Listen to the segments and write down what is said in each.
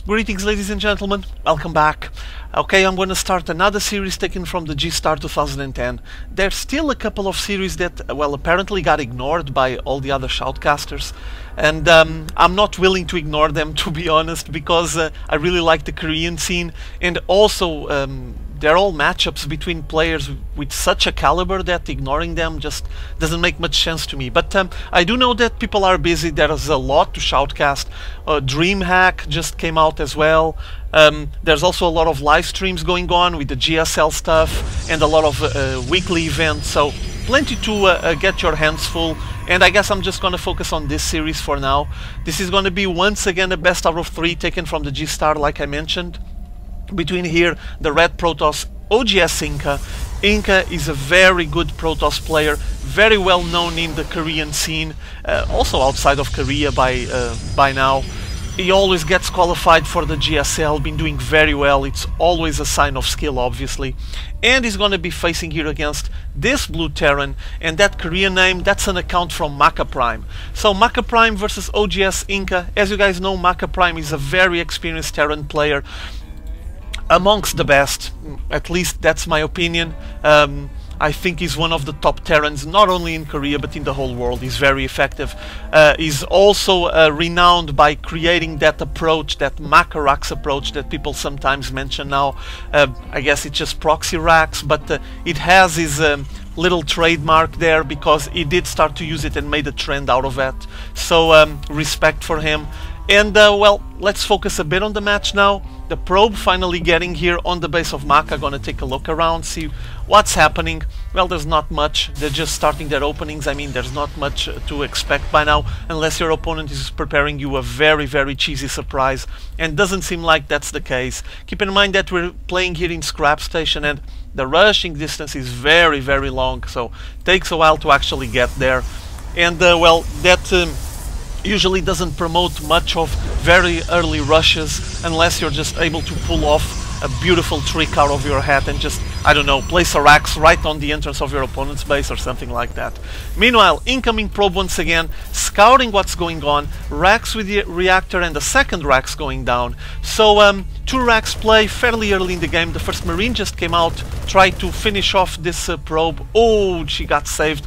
Greetings, ladies and gentlemen, welcome back. Okay, I'm going to start another series taken from the G-Star 2010. There's still a couple of series that, well, apparently got ignored by all the other shoutcasters, and I'm not willing to ignore them, to be honest, because I really like the Korean scene, and also they're all matchups between players with such a caliber that ignoring them just doesn't make much sense to me. But I do know that people are busy. There is a lot to shoutcast. DreamHack just came out as well. There's also a lot of live streams going on with the GSL stuff and a lot of weekly events, so plenty to get your hands full. And I guess I'm just going to focus on this series for now. This is going to be once again a best out of 3 taken from the G-Star, like I mentioned. Between here, the red Protoss, oGsInCa. Inca is a very good Protoss player, very well known in the Korean scene, also outside of Korea by now. He always gets qualified for the GSL, been doing very well. It's always a sign of skill, obviously. And he's going to be facing here against this blue Terran, and that Korean name, that's an account from MakaPrime. So MakaPrime versus oGsInCa. As you guys know, MakaPrime is a very experienced Terran player, amongst the best, at least that's my opinion. I think he's one of the top Terrans, not only in Korea but in the whole world. He's very effective. He's also renowned by creating that approach, that MakaRax approach that people sometimes mention now. I guess it's just proxy racks, but it has his little trademark there because he did start to use it and made a trend out of it. So respect for him. And well, let's focus a bit on the match now. The probe finally getting here on the base of Maka. Gonna take a look around, see what's happening. Well, there's not much. They're just starting their openings. I mean, there's not much to expect by now, unless your opponent is preparing you a very, very cheesy surprise. And doesn't seem like that's the case. Keep in mind that we're playing here in Scrap Station, and the rushing distance is very, very long, so takes a while to actually get there. And well, that usually doesn't promote much of very early rushes unless you're just able to pull off a beautiful trick out of your hat and just, I don't know, place a Rax right on the entrance of your opponent's base or something like that. Meanwhile, incoming probe once again, scouting what's going on, Rax with the reactor and the second Rax going down. So 2 Rax play fairly early in the game. The first Marine just came out, tried to finish off this probe. Oh, she got saved.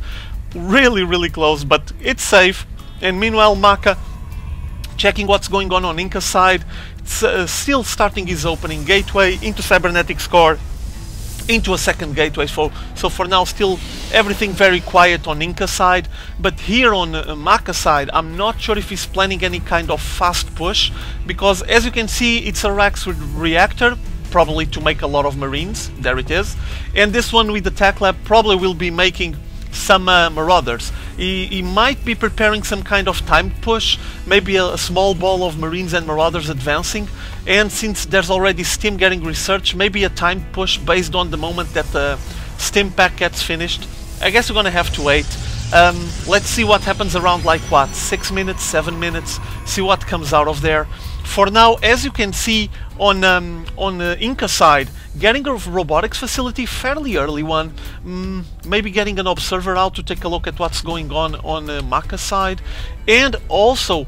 Really, really close, but it's safe. And meanwhile, Maka checking what's going on Inca's side. It's still starting his opening gateway into cybernetics core, into a second gateway. So for now, still everything very quiet on Inca's side. But here on Maka's side, I'm not sure if he's planning any kind of fast push, because as you can see, it's a Rax with reactor, probably to make a lot of Marines. There it is. And this one with the Tech Lab probably will be making some Marauders. He might be preparing some kind of time push, maybe a small ball of Marines and Marauders advancing, and since there's already Steam getting research, maybe a time push based on the moment that the Steam pack gets finished. I guess we're gonna have to wait. Let's see what happens around, like what, 6 minutes, 7 minutes, see what comes out of there. For now, as you can see on Inca side, getting a robotics facility, fairly early one, maybe getting an observer out to take a look at what's going on Maka's side, and also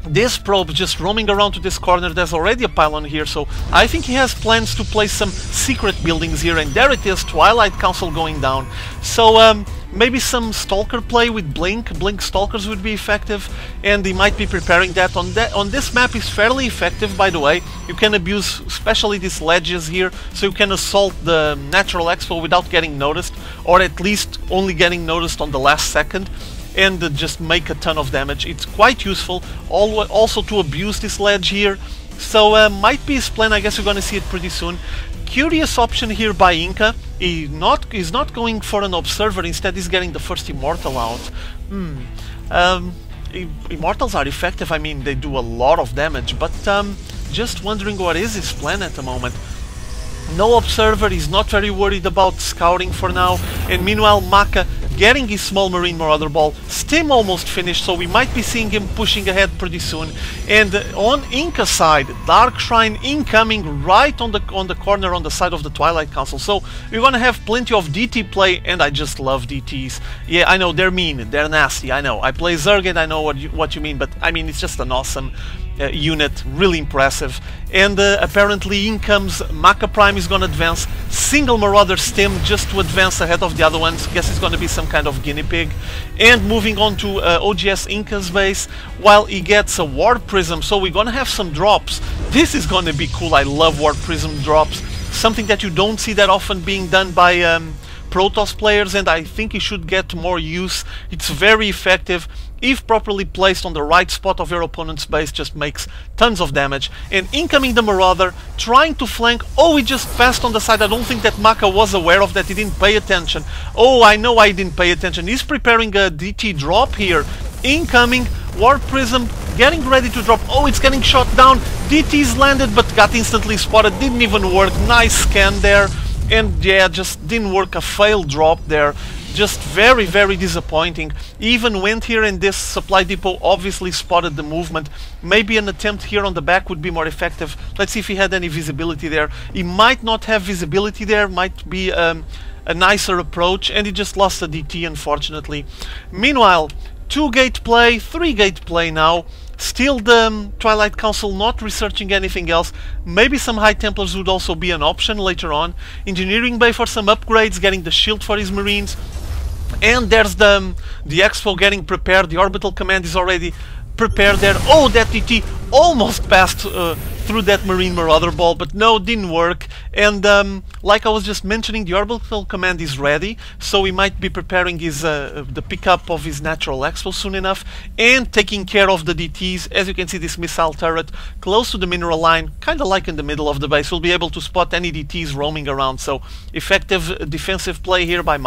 this probe just roaming around to this corner. There's already a pylon here, so I think he has plans to place some secret buildings here, and there it is, Twilight Council going down. So maybe some Stalker play with Blink Stalkers would be effective, and he might be preparing that. On this map is fairly effective, by the way. You can abuse especially these ledges here, so you can assault the Natural Expo without getting noticed, or at least only getting noticed on the last second, and just make a ton of damage. It's quite useful also to abuse this ledge here. So might be his plan. I guess we're gonna see it pretty soon. Curious option here by Inca. He's not going for an observer, instead he's getting the first Immortal out. Immortals are effective, I mean, they do a lot of damage, but just wondering what is his plan at the moment. No observer, he's not very worried about scouting for now, and meanwhile Maka getting his small Marine Marauder ball. Steam almost finished, so we might be seeing him pushing ahead pretty soon. And on Inca's side, Dark Shrine incoming right on the corner on the side of the Twilight Council. So we're gonna have plenty of DT play, and I just love DTs. Yeah, I know they're mean, they're nasty. I know. I play Zerg and I know what you mean, but I mean it's just an awesome unit, really impressive. And apparently in comes MakaPrime is going to advance, single Marauder stem just to advance ahead of the other ones. Guess it's going to be some kind of guinea pig. And moving on to oGsInCa's base, while he gets a Warp Prism, so we're going to have some drops. This is going to be cool. I love Warp Prism drops, something that you don't see that often being done by Protoss players, and I think it should get more use. It's very effective. If properly placed on the right spot of your opponent's base, just makes tons of damage. And incoming the Marauder, trying to flank. Oh, he just passed on the side. I don't think that Maka was aware of that. He didn't pay attention. Oh, I know I didn't pay attention. He's preparing a DT drop here. Incoming, Warp Prism, getting ready to drop. Oh, it's getting shot down. DT's landed, but got instantly spotted. Didn't even work. Nice scan there. And yeah, just didn't work. A failed drop there. Just very, very disappointing. Even went here and this supply depot obviously spotted the movement. Maybe an attempt here on the back would be more effective. Let's see if he had any visibility there. He might not have visibility there. Might be a nicer approach. And he just lost a DT, unfortunately. Meanwhile, 2-gate play, 3-gate play now. Still the Twilight Council not researching anything else. Maybe some High Templars would also be an option later on. Engineering Bay for some upgrades, getting the shield for his Marines. And there's the Expo getting prepared. The Orbital Command is already prepared there. Oh, that DT almost passed through that Marine Marauder ball, but no, didn't work. And like I was just mentioning, the Orbital Command is ready, so he might be preparing his the pickup of his Natural Expo soon enough, and taking care of the DTs. As you can see, this missile turret close to the mineral line, kind of like in the middle of the base, will be able to spot any DTs roaming around. So effective defensive play here by